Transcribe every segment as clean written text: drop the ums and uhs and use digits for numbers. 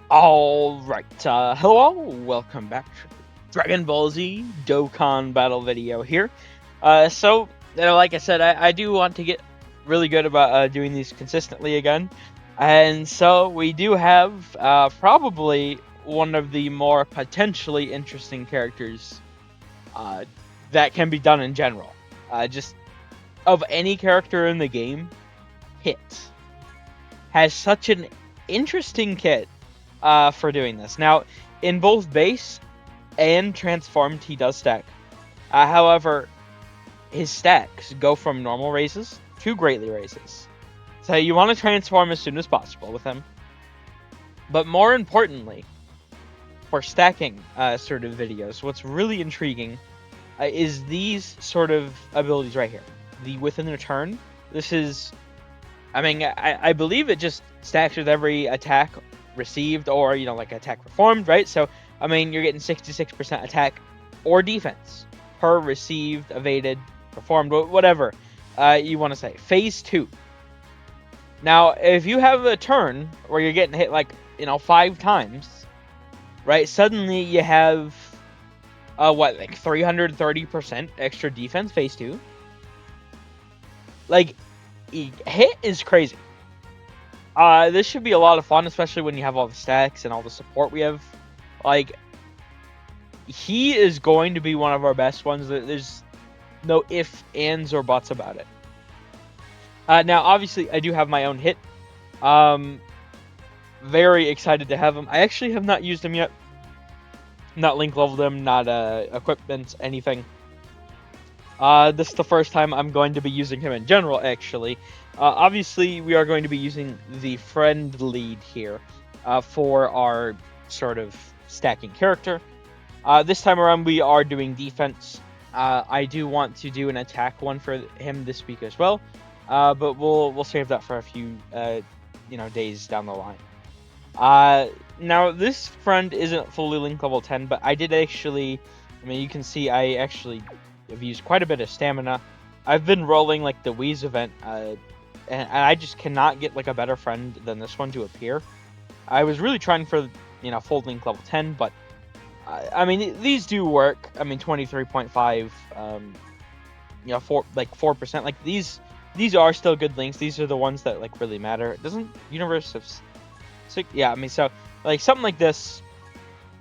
Alright, hello all, welcome back to Dragon Ball Z Dokkan battle video here. Like I said, I do want to get really good about doing these consistently again. And so we do have probably one of the more potentially interesting characters uh, that can be done in general. Just of any character in the game, Hit has such an interesting kit for doing this. Now, in both base and transformed, he does stack. However, his stacks go from normal raises to greatly raises. So you want to transform as soon as possible with him. But more importantly, for stacking sort of videos, what's really intriguing is these sort of abilities right here. The within a turn. This is, I believe it just stacks with every attack received or, like attack performed, right? So, you're getting 66% attack or defense per received, evaded, performed, whatever you want to say. Phase 2. Now, if you have a turn where you're getting hit 5 times, right? Suddenly you have 330% extra defense, phase 2. Hit is crazy. This should be a lot of fun, especially when you have all the stacks and all the support we have. He is going to be one of our best ones. There's no ifs, ands, or buts about it. Now, obviously, I do have my own Hit. Very excited to have him. I actually have not used him yet. Not link leveled him, not equipment, anything. This is the first time I'm going to be using him in general, actually. Obviously, we are going to be using the friend lead here for our sort of stacking character. This time around, we are doing defense. I do want to do an attack one for him this week as well, but we'll save that for a few days down the line. Now, this friend isn't fully link level 10, but I did actually, you can see I actually have used quite a bit of stamina. I've been rolling the Wheeze event, and I just cannot get a better friend than this one to appear. I was really trying for full link level 10, but these do work. 23.5, 4%. These are still good links. These are the ones that really matter. Doesn't Universe have six? Yeah, so something like this.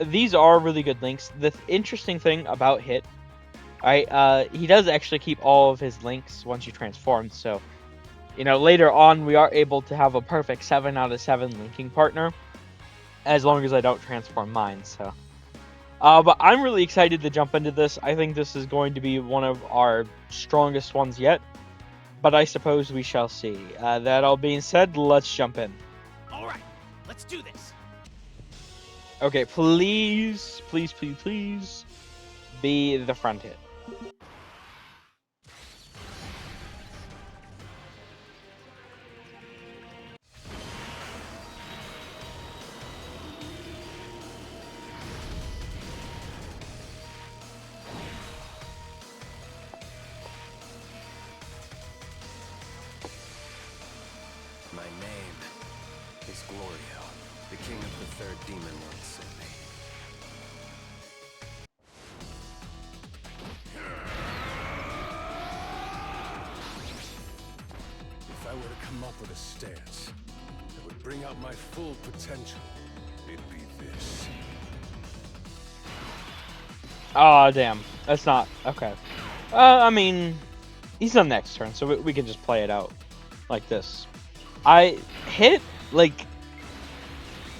These are really good links. The interesting thing about Hit, he does actually keep all of his links once you transform. So, later on we are able to have a perfect 7 out of 7 linking partner, as long as I don't transform mine. So, but I'm really excited to jump into this. I think this is going to be one of our strongest ones yet. But I suppose we shall see. That all being said, let's jump in. All right, let's do this. Okay, please be the front Hit. My name is Glorio, the king of the third demon lord sent me. If I were to come up with a stance that would bring out my full potential, it'd be this. Oh, damn. That's not... Okay. He's on next turn, so we can just play it out like this. Hit,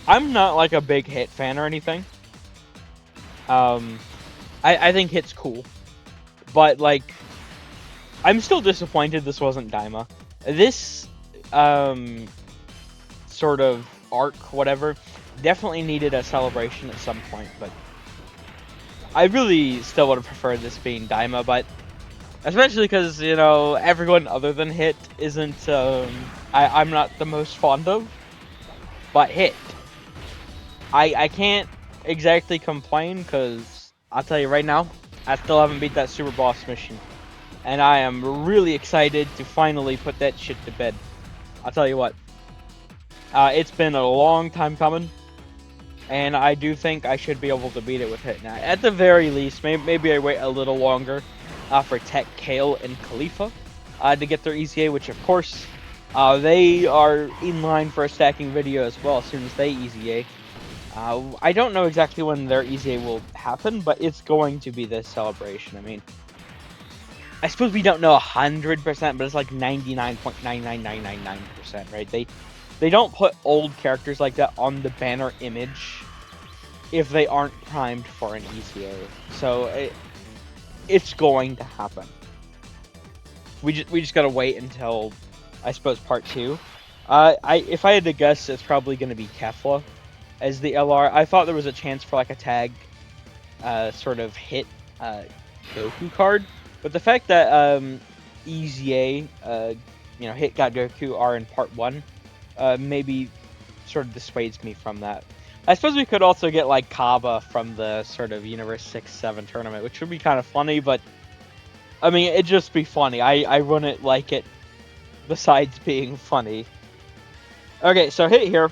I'm not a big Hit fan or anything. I think Hit's cool. But, I'm still disappointed this wasn't Daima. This, sort of arc, whatever, definitely needed a celebration at some point, but I really still would have preferred this being Daima, but especially because, everyone other than Hit isn't, I'm not the most fond of, but Hit. I can't exactly complain, because I'll tell you right now, I still haven't beat that Super Boss mission. And I am really excited to finally put that shit to bed. I'll tell you what. It's been a long time coming. and I do think I should be able to beat it with Hit now. At the very least, maybe I wait a little longer for Tech, Kale, and Khalifa to get their EZA, which of course they are in line for a stacking video as well as soon as they EZA. I don't know exactly when their EZA will happen, but it's going to be this celebration. I mean, I suppose we don't know 100%, but it's like 99.99999%, right? They don't put old characters like that on the banner image if they aren't primed for an ECA. So it's going to happen. We just gotta wait until, I suppose, part 2. If I had to guess, it's probably gonna be Kefla as the LR. I thought there was a chance for like a tag, sort of hit Goku card, but the fact that EZA, hit got Goku are in part 1, maybe sort of dissuades me from that. I suppose we could also get like Kaba from the sort of Universe 6-7 tournament, which would be kind of funny, but I mean, it'd just be funny. I wouldn't like it besides being funny. Okay, so hit here.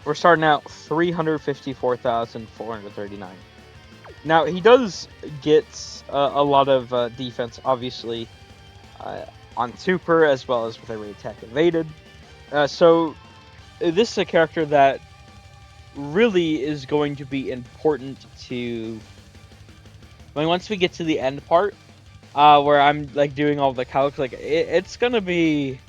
We're starting out 354,439. Now, he does get a lot of defense, obviously, on Super, as well as with every attack evaded. So, this is a character that really is going to be important to... I mean, once we get to the end part, where I'm, like, doing all the calcs, like, it's gonna be...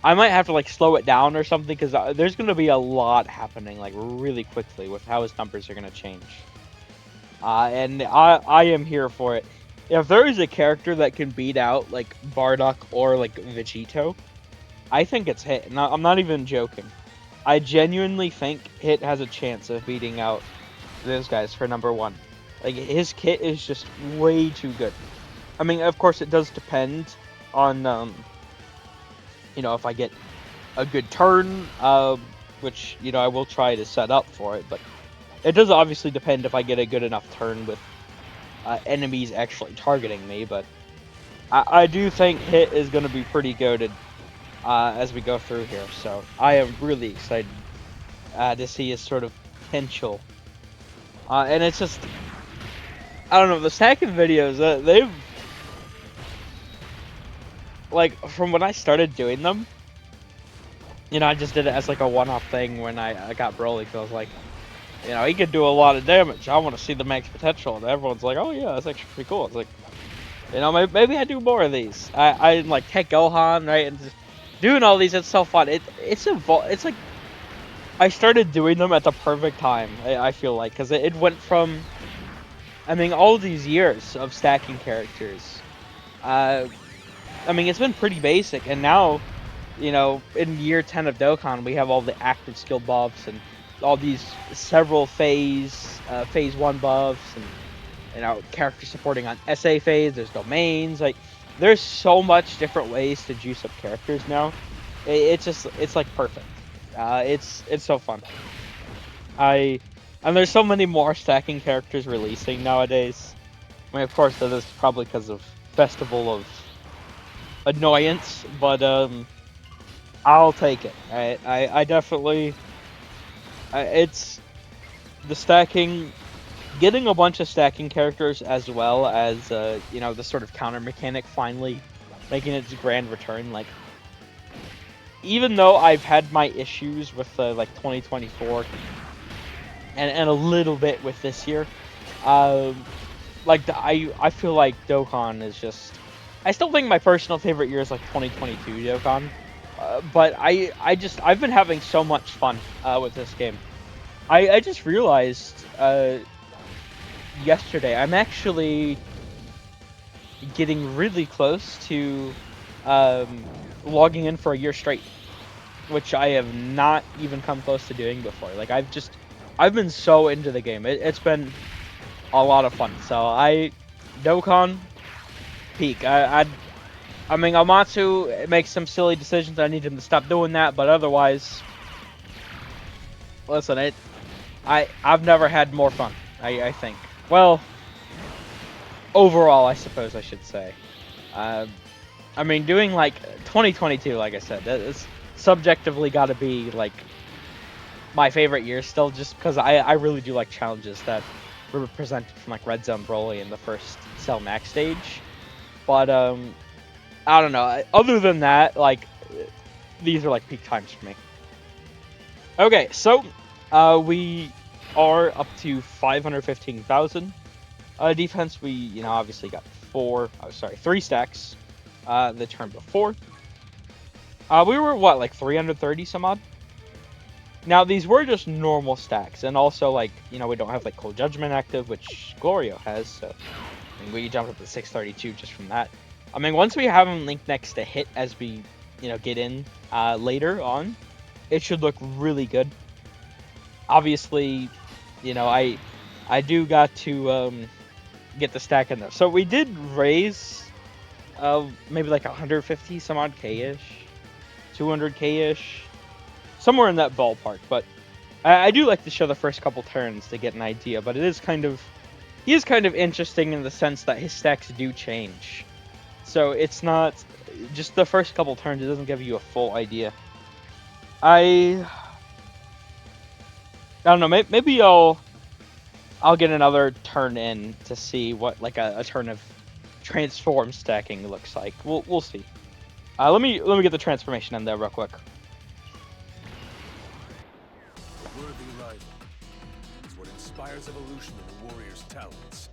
I might have to, like, slow it down or something, because there's gonna be a lot happening, like, really quickly with how his numbers are gonna change. And I am here for it. If there is a character that can beat out, like, Bardock or, like, Vegito, I think it's Hit. And I'm not even joking. I genuinely think Hit has a chance of beating out those guys for number 1. Like, his kit is just way too good. I mean, of course, it does depend on, if I get a good turn, which, I will try to set up for it, but it does obviously depend if I get a good enough turn with enemies actually targeting me, but I do think Hit is going to be pretty goated as we go through here, so I am really excited to see his sort of potential. And it's just, I don't know, the stacking videos, they've, like, from when I started doing them, I just did it as like a one-off thing when I got Broly, because I was like, he could do a lot of damage. I want to see the max potential. And everyone's like, oh yeah, that's actually pretty cool. It's like, maybe I do more of these. I like Tech Gohan, right? And just doing all these, it's so fun. It's like, I started doing them at the perfect time, I feel like. Because it went from, I mean, all these years of stacking characters. I mean, it's been pretty basic. And now, in year 10 of Dokkan, we have all the active skill buffs and all these several phase 1 buffs, and characters supporting on SA phase. There's domains, like there's so much different ways to juice up characters now. It's like perfect. It's so fun. And there's so many more stacking characters releasing nowadays. I mean, of course, that is probably because of Festival of Annoyance, but I'll take it. Right? I definitely. It's the stacking, getting a bunch of stacking characters as well as the sort of counter mechanic finally making its grand return. Like, even though I've had my issues with like 2024 and a little bit with this year, like I feel like Dokkan is just. I still think my personal favorite year is like 2022 Dokkan. But I've been having so much fun with this game. I just realized yesterday I'm actually getting really close to logging in for a year straight, which I have not even come close to doing before. Like, I've been so into the game. It's been a lot of fun. So Dokkan peak. I mean, Amatsu makes some silly decisions. I need him to stop doing that, but otherwise, listen, I've never had more fun. I think. Well, overall, I suppose I should say. I mean, doing like 2022, like I said, it's subjectively got to be like my favorite year still, just because I really do like challenges that were presented from like Red Zone Broly in the first Cell Max stage. But I don't know. Other than that, like these are like peak times for me. Okay, so we are up to 515,000 defense. We obviously got 3 stacks the turn before. We were what, like 330 some odd. Now these were just normal stacks, and also like we don't have like Cold Judgment active, which Glorio has. So I mean, we jumped up to 632 just from that. I mean, once we have him linked next to Hit as we get in later on, it should look really good. Obviously, I do got to get the stack in there. So we did raise maybe like 150 some odd K-ish, 200 K-ish, somewhere in that ballpark. But I do like to show the first couple turns to get an idea. But he is kind of interesting in the sense that his stacks do change. So it's not just the first couple turns. It doesn't give you a full idea. I don't know. Maybe I'll get another turn in to see what like a turn of transform stacking looks like. We'll see. Let me get the transformation in there real quick. A worthy rival is what inspires evolution in a warrior's talents.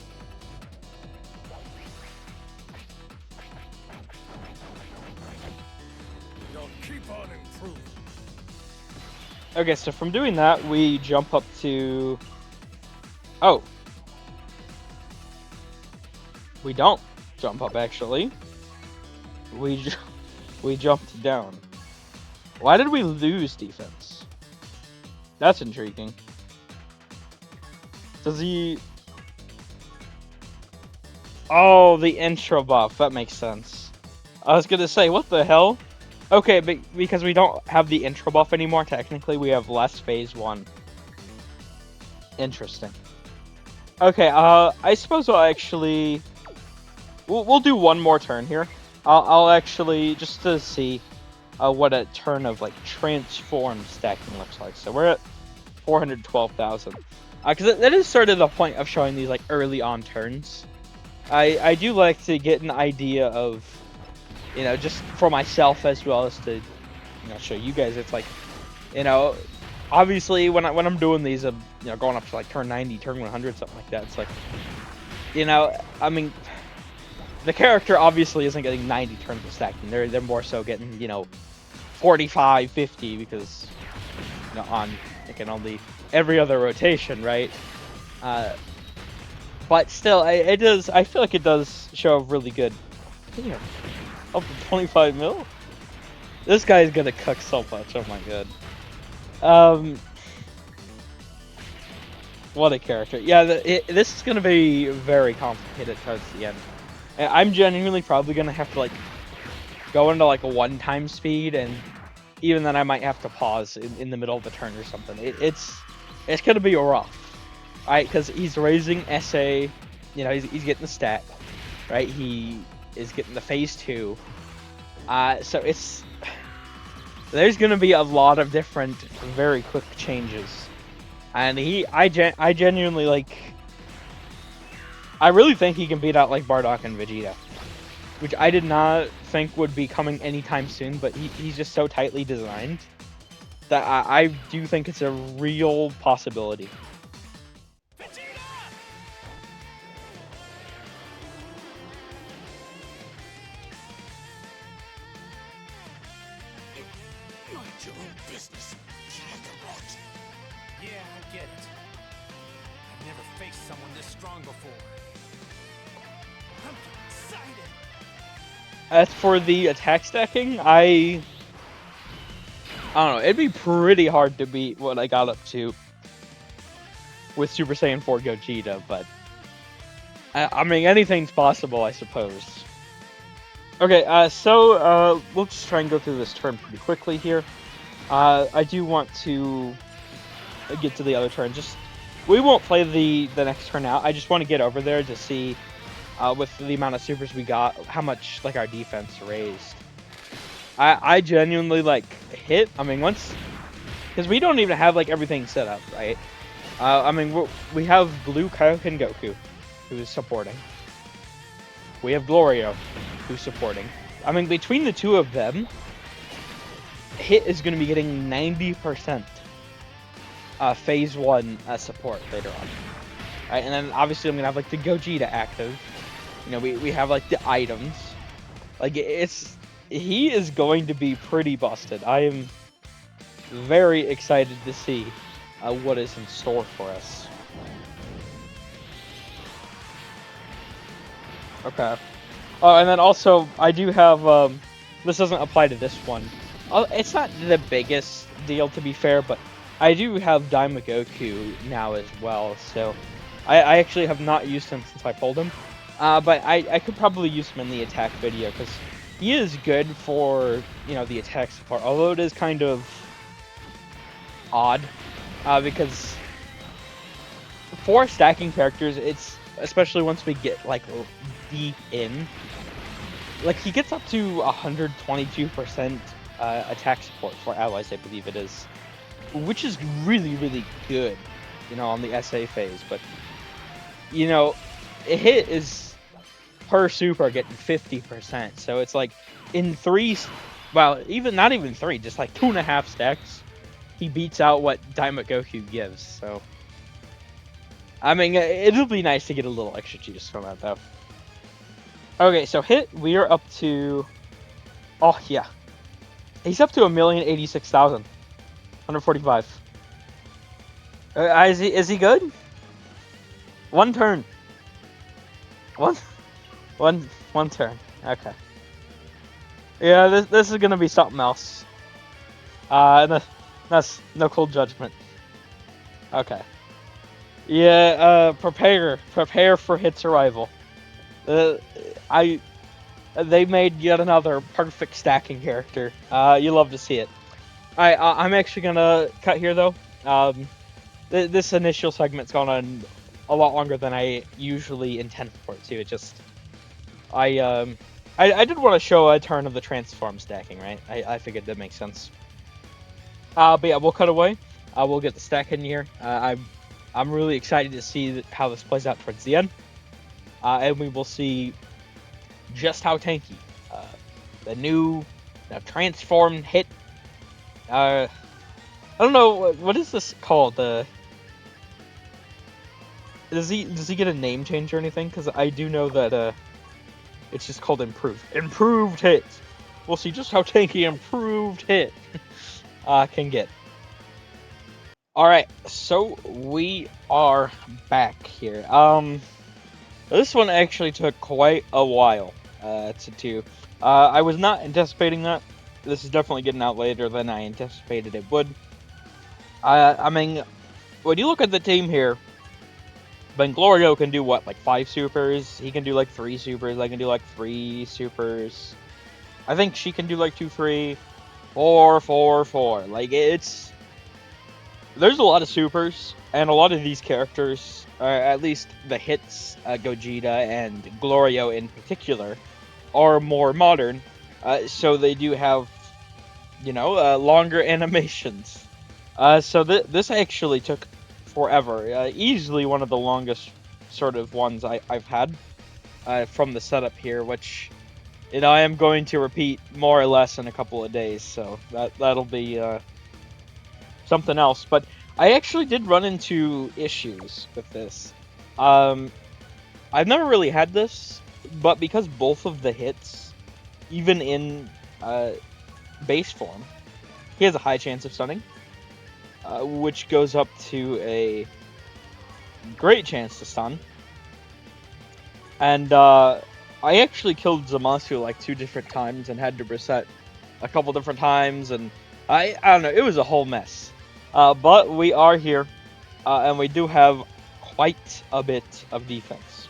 You'll keep on improving. Okay, so from doing that, we jump up to... Oh. We don't jump up, actually. We jumped down. Why did we lose defense? That's intriguing. Does he... Oh, the intro buff. That makes sense. I was gonna say, what the hell? Okay, but because we don't have the intro buff anymore, technically we have less phase 1. Interesting. Okay, I suppose I'll actually... We'll do one more turn here. I'll actually, just to see what a turn of, like, transform stacking looks like. So we're at 412,000. Because that is sort of the point of showing these, like, early on turns. I do like to get an idea of, just for myself as well as to, show you guys. It's like, obviously when I'm doing these, going up to like turn 90, turn 100, something like that. It's like, I mean, the character obviously isn't getting 90 turns of stacking. They're more so getting, 45, 50 because, on it can only every other rotation, right? But still, I feel like it does show a really good. Damn. Up to 25 mil? This guy's gonna cook so much, oh my god. What a character. Yeah, this is gonna be very complicated towards the end. I'm genuinely probably gonna have to, like, go into, like, a one-time speed, and even then I might have to pause in the middle of the turn or something. It's gonna be rough. Right, because he's raising SA, he's getting the stat, right? He is getting the phase 2. So there's gonna be a lot of different, very quick changes, and I genuinely like. I really think he can beat out like Bardock and Vegeta, which I did not think would be coming anytime soon. But he's just so tightly designed that I do think it's a real possibility. Your own business. Yeah, I get it. I've never faced someone this strong before. I'm getting excited. As for the attack stacking, I don't know. It'd be pretty hard to beat what I got up to with Super Saiyan 4 Gogeta, but I mean, anything's possible, I suppose. Okay, so we'll just try and go through this turn pretty quickly here. I do want to get to the other turn. We won't play the next turn out. I just want to get over there to see, with the amount of supers we got, how much like our defense raised. I genuinely like Hit. I mean, once because we don't even have like everything set up, right? I mean, we have Blue Kaioken Goku, who's supporting. We have Glorio, who's supporting. I mean, between the two of them, Hit is going to be getting 90% Phase 1 support later on. Right, and then obviously I'm going to have like the Gogeta active. You know, we have like the items. Like, he is going to be pretty busted. I am very excited to see what is in store for us. Okay. Oh, and then also, I do have, this doesn't apply to this one. It's not the biggest deal, to be fair, but I do have Daima Goku now as well, so I actually have not used him since I pulled him. But I could probably use him in the attack video, because he is good for, you know, the attack support, although it is kind of odd, because for stacking characters, it's, especially once we get, like, deep in, like, he gets up to 122% attack support for allies, I believe it is, which is really, really good, you know, on the SA phase, but, you know, Hit is per super getting 50%, so it's like, in well, not even three, just like 2.5 stacks, he beats out what Daima Goku gives, so, I mean, it'll be nice to get a little extra juice from that, though. Okay, so Hit, we are up to, oh yeah, he's up to 1,086,145. Is he good? One turn. One turn. Okay. Yeah, this is gonna be something else. That's no cool judgment. Okay. Yeah. Prepare for Hit's arrival. They made yet another perfect stacking character. You love to see it. Alright, I'm actually gonna cut here though. This initial segment's gone on a lot longer than I usually intend for it to. It just, I did want to show a turn of the transform stacking, right? I figured that makes sense. But yeah, we'll cut away. We'll get the stack in here. I'm really excited to see how this plays out towards the end. And we will see just how tanky the new transformed Hit. I don't know, what is this called? Does he get a name change or anything? Because I do know that it's just called Improved Hit. We'll see just how tanky Improved Hit can get. Alright, so we are back here. This one actually took quite a while to do. I was not anticipating that. This is definitely getting out later than I anticipated it would. I mean, when you look at the team here, Ben Glorio can do what, like 5 supers? He can do like 3 supers. I can do like 3 supers. I think she can do like 2, 3, 4, 4, 4. Like, there's a lot of supers, and a lot of these characters, at least the Hits, Gogeta and Glorio in particular, are more modern, so they do have, you know, longer animations. So this actually took forever. Easily one of the longest sort of ones I've had from the setup here, which, you know, I am going to repeat more or less in a couple of days, so that'll be something else. But I actually did run into issues with this. I've never really had this, but because both of the Hits, even in base form, he has a high chance of stunning, which goes up to a great chance to stun. And I actually killed Zamasu like 2 different times and had to reset a couple different times, and I don't know, it was a whole mess. But we are here, and we do have quite a bit of defense.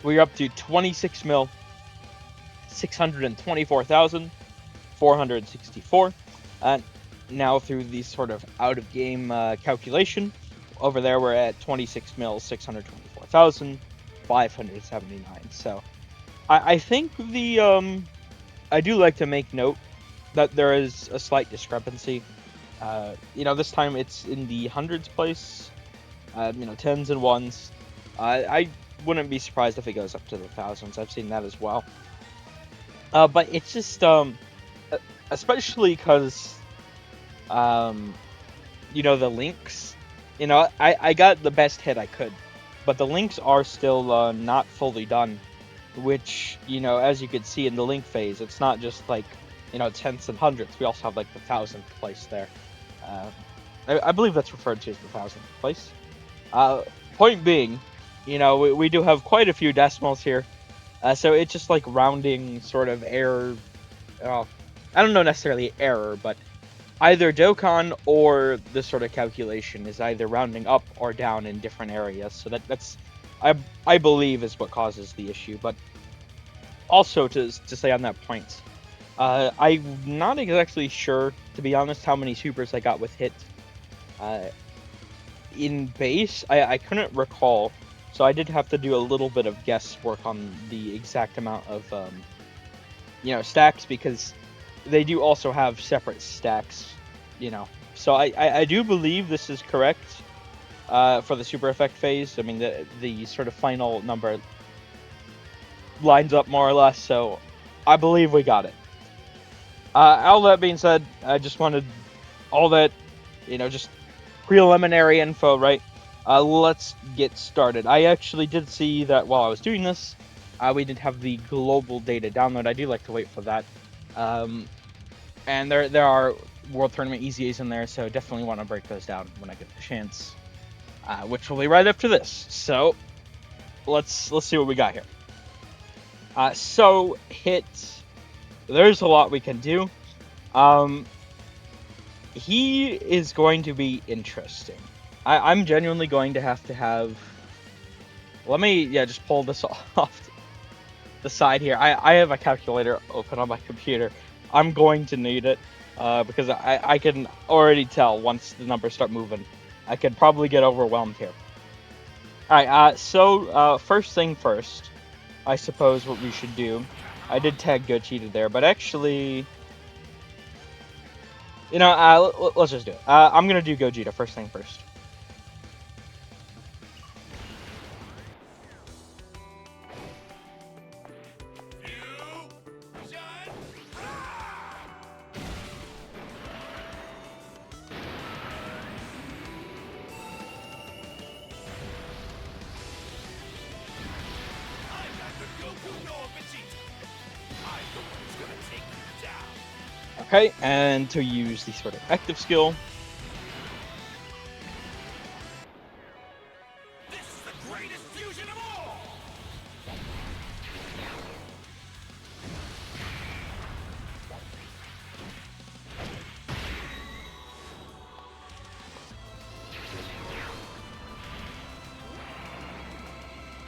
We're up to 26 mil, 624,464, and now through the sort of out-of-game calculation, over there we're at 26 mil, 624,579. So, I think I do like to make note that there is a slight discrepancy This time it's in the hundreds place, tens and ones. I wouldn't be surprised if it goes up to the thousands. I've seen that as well. But it's just, especially because, the links, I got the best hit I could, but the links are still not fully done, which, as you could see in the link phase, it's not just like, tenths and hundreds. We also have like the thousandth place there. I believe that's referred to as the thousandth place. Point being, we do have quite a few decimals here, so it's just like rounding sort of error. I don't know necessarily error, but either Dokkan or this sort of calculation is either rounding up or down in different areas. So that's I believe is what causes the issue. But also to say on that point, I'm not exactly sure, to be honest, how many supers I got with hit. In base, I couldn't recall, so I did have to do a little bit of guesswork on the exact amount of stacks, because they do also have separate stacks, So I do believe this is correct for the super effect phase. I mean, the sort of final number lines up more or less, so I believe we got it. All that being said, I just wanted all that, just preliminary info, right? Let's get started. I actually did see that while I was doing this, we did have the global data download. I do like to wait for that. And there are World Tournament EZAs in there, so definitely want to break those down when I get the chance, which will be right after this. So let's see what we got here. So hit. There's a lot we can do. He is going to be interesting. I'm genuinely going to have. Let me just pull this off the side here. I have a calculator open on my computer. I'm going to need it because I can already tell once the numbers start moving. I could probably get overwhelmed here. Alright, so first thing first, I suppose what we should do. I did tag Gogeta there, but actually, let's just do it. I'm gonna do Gogeta first thing first. Okay, and to use the sort of active skill. This is the greatest fusion of all!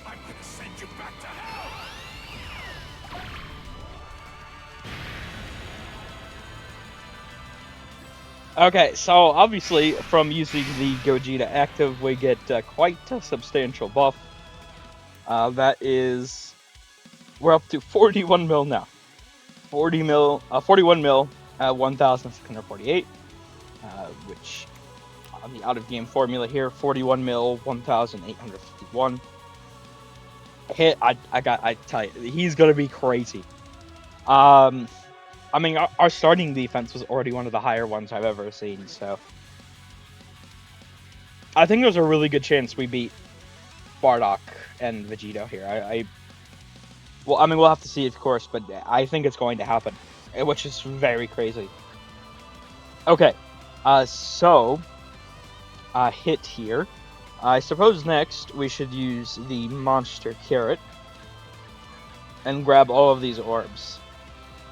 I'm gonna send you back to hell! Okay, so obviously from using the Gogeta active, we get quite a substantial buff. That is, we're up to 41 mil now. 41 mil at 1,648, which on the out-of-game formula here, 41 mil, 1,851. Hit, I tell you, he's gonna be crazy. I mean, our starting defense was already one of the higher ones I've ever seen, so I think there's a really good chance we beat Bardock and Vegito here. Well, I mean, we'll have to see, of course, but I think it's going to happen, which is very crazy. Okay, so hit here. I suppose next we should use the Monster Carrot and grab all of these orbs.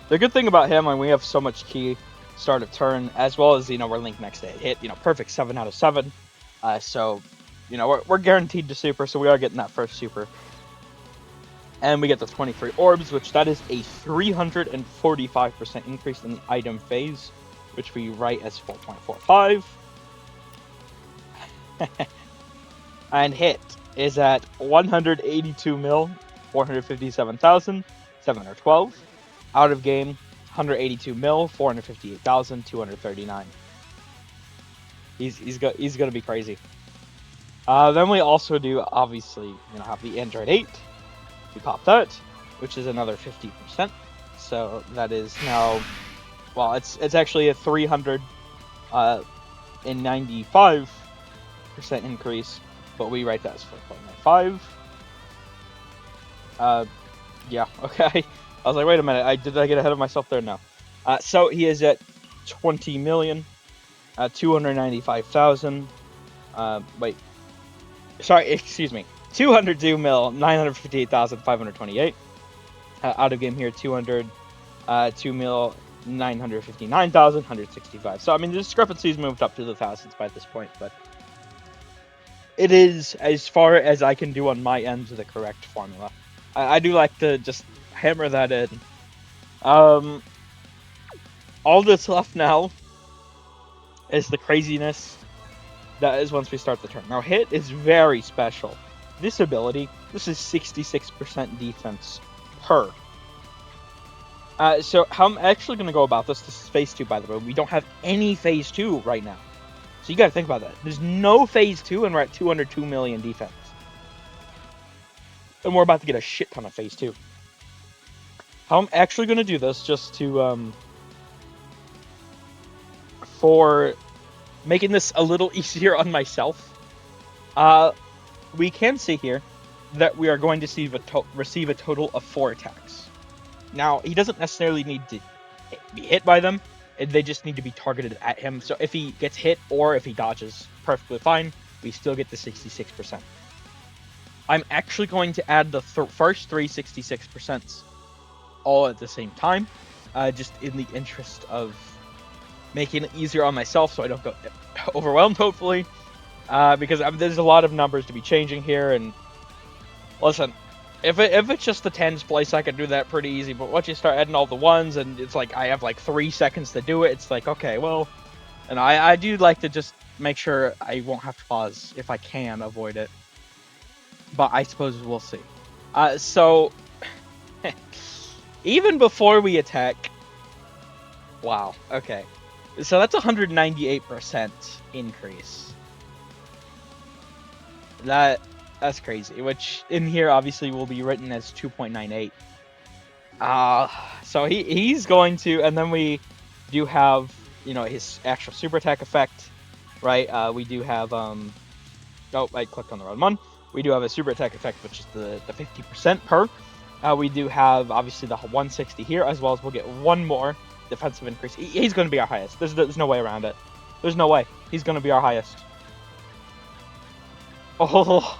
The good thing about him, and we have so much key start of turn, as well as, we're linked next to hit, perfect 7 out of 7. So, we're guaranteed to super, so we are getting that first super. And we get the 23 orbs, which that is a 345% increase in the item phase, which we write as 4.45. And hit is at 182 mil, 457,712. Out of game, 182 mil, 458,239. He's gonna be crazy. Then we also do, obviously, have the Android 8. We pop that, which is another 50%. So that is now, well, it's actually a 395% increase, but we write that as 4.95. Yeah, okay. I was like, wait a minute, did I get ahead of myself there? No. So he is at 20,295,000. Wait. Sorry, excuse me. 202,958,528. Out of game here, 2,959,165. So I mean, the discrepancy's moved up to the thousands by this point, but it is, as far as I can do on my end, the correct formula. I do like to just hammer that in. All that's left now is the craziness that is once we start the turn. Now, hit is very special. This ability, this is 66% defense per. So how I'm actually going to go about this is phase 2, by the way. We don't have any phase 2 right now. So you got to think about that. There's no phase 2, and we're at 202 million defense. And we're about to get a shit ton of phase 2. How I'm actually going to do this, just to, for making this a little easier on myself, we can see here that we are going to receive a total of 4 attacks. Now, he doesn't necessarily need to be hit by them. They just need to be targeted at him. So if he gets hit or if he dodges, perfectly fine. We still get the 66%. I'm actually going to add the first 3 66% all at the same time, just in the interest of making it easier on myself so I don't go overwhelmed, hopefully. Because there's a lot of numbers to be changing here, and listen, if it's just the tens place, I can do that pretty easy, but once you start adding all the ones, and it's like I have like 3 seconds to do it, it's like, okay, well, and I do like to just make sure I won't have to pause if I can avoid it, but I suppose we'll see. So, even before we attack, wow, okay, so that's 198% increase. That's crazy, which in here obviously will be written as 2.98. So he's going to, and then we do have, his actual super attack effect, right? We do have, oh, I clicked on the wrong one. We do have a super attack effect, which is the 50% per. We do have, obviously, the 160 here, as well as we'll get one more defensive increase. He's going to be our highest. There's no way around it. There's no way. He's going to be our highest. Oh,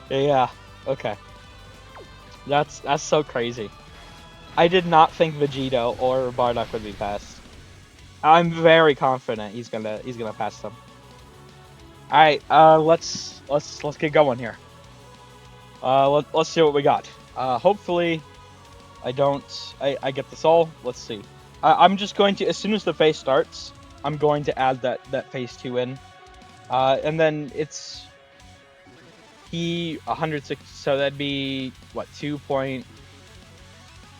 yeah, okay. That's so crazy. I did not think Vegito or Bardock would be passed. I'm very confident he's gonna pass them. All right, let's get going here. Let's see what we got. Hopefully, I get this all. Let's see. I'm just going to, as soon as the phase starts, I'm going to add that phase 2 in, and then it's 106. So that'd be what,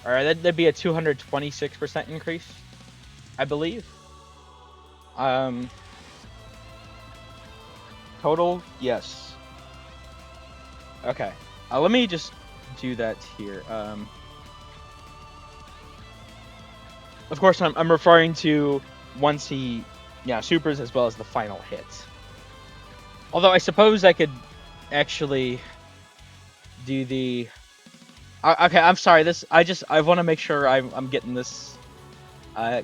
that'd be a 226% increase, I believe. Total, yes. Okay. Let me just do that here. Of course, I'm referring to once he, supers, as well as the final hit. Although I suppose I could actually do the. Okay, I'm sorry. I want to make sure I'm getting this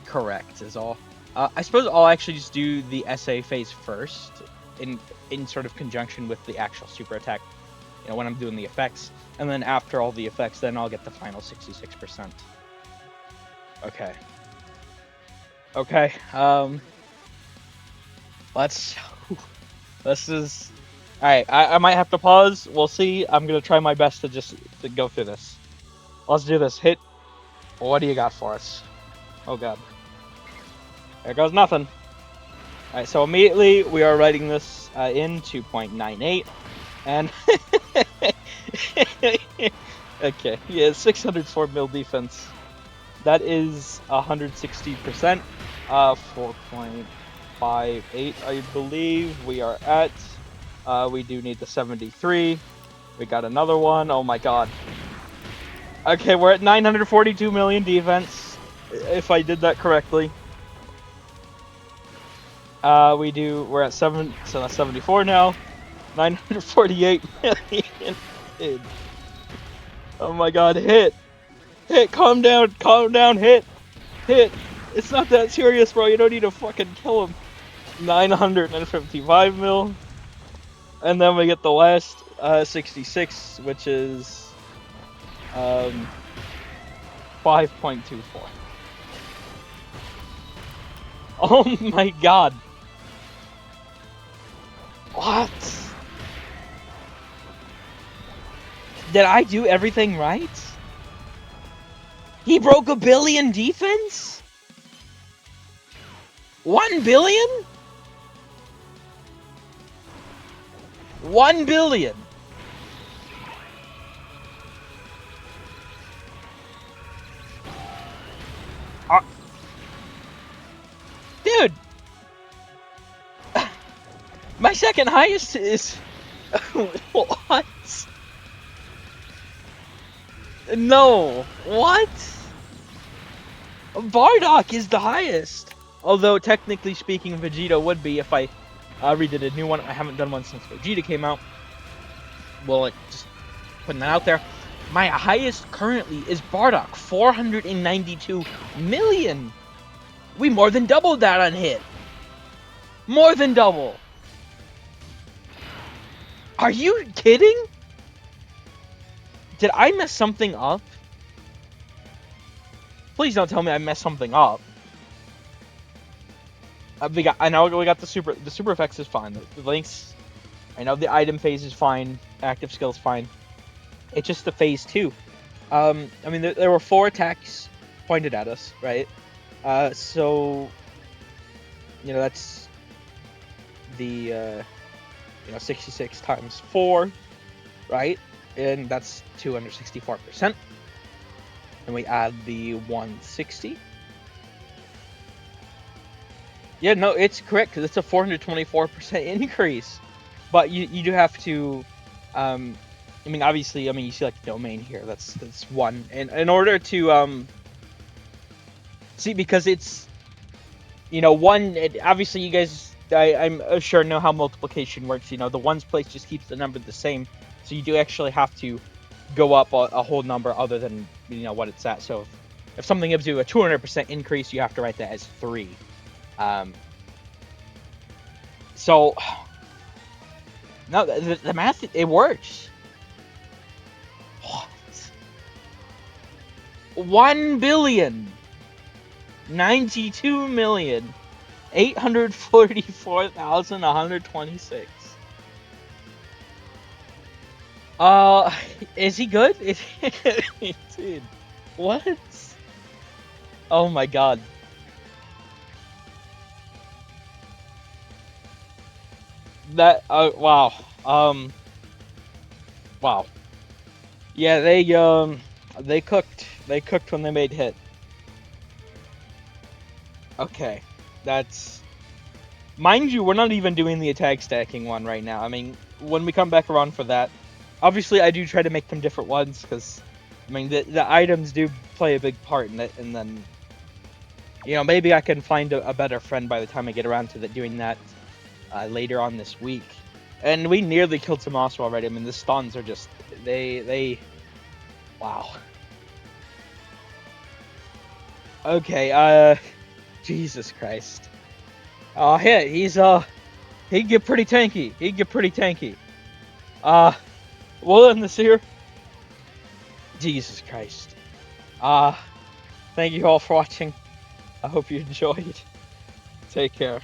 correct. Is all. I suppose I'll actually just do the SA phase first, in sort of conjunction with the actual super attack. When I'm doing the effects, and then after all the effects, then I'll get the final 66%. Okay. Okay. This is. Alright, I might have to pause. We'll see. I'm gonna try my best to go through this. Let's do this. Hit. What do you got for us? Oh god. There goes nothing. Alright, so immediately we are writing this in 2.98. And okay, yeah, 604 mil defense. That is 160%. 4 point. 5.8, I believe we are at. We do need the 73. We got another one. Oh my god. Okay, we're at 942 million defense, if I did that correctly. We're at 7, so that's 74 now. 948 million. Dude. Oh my god, hit! Hit, calm down, hit! Hit! It's not that serious, bro, you don't need to fucking kill him. 955 mil. And then we get the last 66, which is 5.24. Oh my god. What? Did I do everything right? He broke 1 billion defense? 1 billion? 1 billion. Dude. My second highest is... What? No. What? Bardock is the highest. Although, technically speaking, Vegeta would be if I redid a new one. I haven't done one since Vegeta came out. Well, like, just putting that out there. My highest currently is Bardock, 492 million. We more than doubled that on hit. More than double. Are you kidding? Did I mess something up? Please don't tell me I messed something up. I know we got the super effects is fine. The links, I know the item phase is fine. Active skills fine. It's just the phase 2. I mean, there were 4 attacks pointed at us, right? So, you know, that's the 66 times 4, right? And that's 264%. And we add the 160. Yeah, no, it's correct, because it's a 424% increase. But you do have to, I mean, obviously, you see, like, domain here, that's one. And in order to, see, because it's, one, obviously, you guys, I'm sure know how multiplication works. The ones place just keeps the number the same. So you do actually have to go up a whole number other than, what it's at. So if something gives you a 200% increase, you have to write that as 3. So, no, the math, it works. What? 1 billion 92 million 844,126. Is he good? Dude, what? Oh my god. That, wow. Wow. Yeah, they cooked. They cooked when they made hit. Okay. That's... Mind you, we're not even doing the attack stacking one right now. I mean, when we come back around for that, obviously I do try to make them different ones, because, I mean, the items do play a big part in it, and then, maybe I can find a better friend by the time I get around to doing that later on this week. And we nearly killed Tommaso already. I mean, the stuns are just, they, wow. Okay, Jesus Christ. Oh, hit, he'd get pretty tanky. We'll end this here. Jesus Christ. Thank you all for watching. I hope you enjoyed. Take care.